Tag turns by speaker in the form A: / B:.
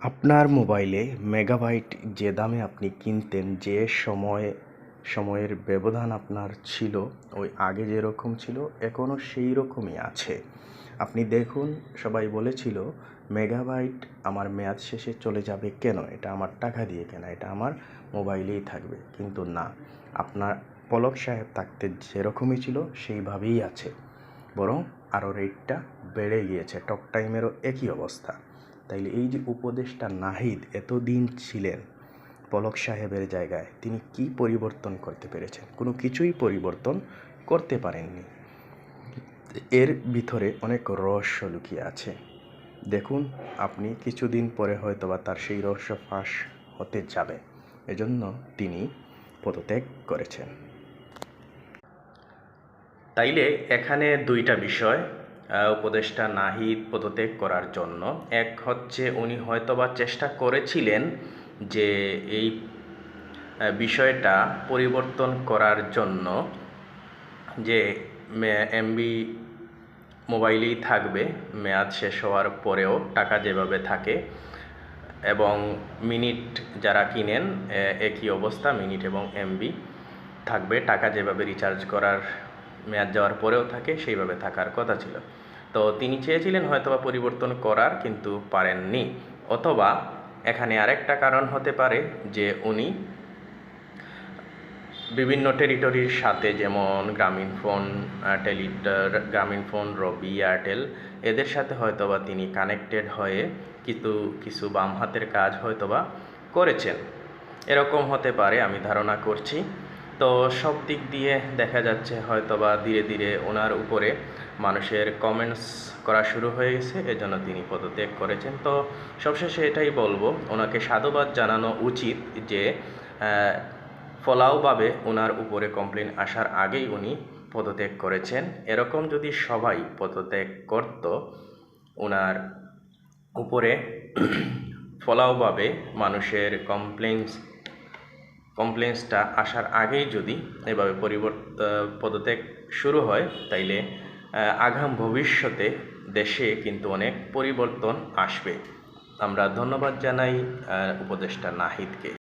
A: আপনার মোবাইলে মেগাবাইট যে দামে আপনি কিনতেন, যে সময়ের ব্যবধান আপনার ছিল, ওই আগে যেরকম ছিল এখনও সেই রকমই আছে। আপনি দেখুন, সবাই বলেছিল মেগাবাইট আমার মেয়াদ শেষে চলে যাবে কেন, এটা আমার টাকা দিয়ে কেনা, এটা আমার মোবাইলেই থাকবে। কিন্তু না, আপনার পলক সাহেব থাকতে যেরকমই ছিল সেইভাবেই আছে, বরং আরও রেটটা বেড়ে গিয়েছে। টক টাইমেরও একই অবস্থা। তাইলে এই যে উপদেষ্টা নাহিদ এতদিন ছিলেন পলক সাহেবের জায়গায়, তিনি কি পরিবর্তন করতে পেরেছেন? কোনো কিছুই পরিবর্তন করতে পারেননি। এর ভিতরে অনেক রহস্য লুকিয়ে আছে। দেখুন, আপনি কিছুদিন পরে হয়তোবা তার সেই রহস্য ফাঁস হতে যাবে। এজন্য তিনি পদত্যাগ করেছেন। তাইলে এখানে দুইটা বিষয় উপদেষ্টা নাহিদ পদত্যাগ করার জন্য। এক হচ্ছে, উনি হয়তোবা চেষ্টা করেছিলেন যে এই বিষয়টা পরিবর্তন করার জন্য, যে এমবি মোবাইলেই থাকবে মেয়াদ শেষ হওয়ার পরেও, টাকা যেভাবে থাকে, এবং মিনিট যারা কিনেন একই অবস্থা, মিনিট এবং এমবি থাকবে, টাকা যেভাবে রিচার্জ করার মেয়াদ যাওয়ার পরেও থাকে সেইভাবে থাকার কথা ছিল। তো তিনি চেয়েছিলেন হয়তোবা পরিবর্তন করার, কিন্তু পারেননি। অথবা এখানে আরেকটা কারণ হতে পারে যে উনি বিভিন্ন টেরিটরির সাথে, যেমন গ্রামীণফোন, গ্রামীণফোন, রবি, এয়ারটেল, এদের সাথে হয়তোবা তিনি কানেক্টেড হয়ে কিছু বাম হাতের কাজ হয়তোবা করেছেন। এরকম হতে পারে, আমি ধারণা করছি। তো সব দিক দিয়ে দেখা যাচ্ছে হয়তোবা ধীরে ধীরে ওনার উপরে মানুষের কমেন্টস করা শুরু হয়ে গেছে, এজন্য তিনি পদত্যাগ করেছেন। তো সবশেষে এটাই বলবো, ওনাকে সাধুবাদ জানানো উচিত যে ফলাওভাবে ওনার উপরে কমপ্লেন আসার আগেই উনি পদত্যাগ করেছেন। এরকম যদি সবাই পদত্যাগ করত, ওনার উপরে ফলাওভাবে মানুষের কমপ্লেন্সটা আসার আগেই যদি এভাবে পদত্যাগ শুরু হয়, তাইলে আগাম ভবিষ্যতে দেশে কিন্তু অনেক পরিবর্তন আসবে। আমরা ধন্যবাদ জানাই উপদেষ্টা নাহিদকে।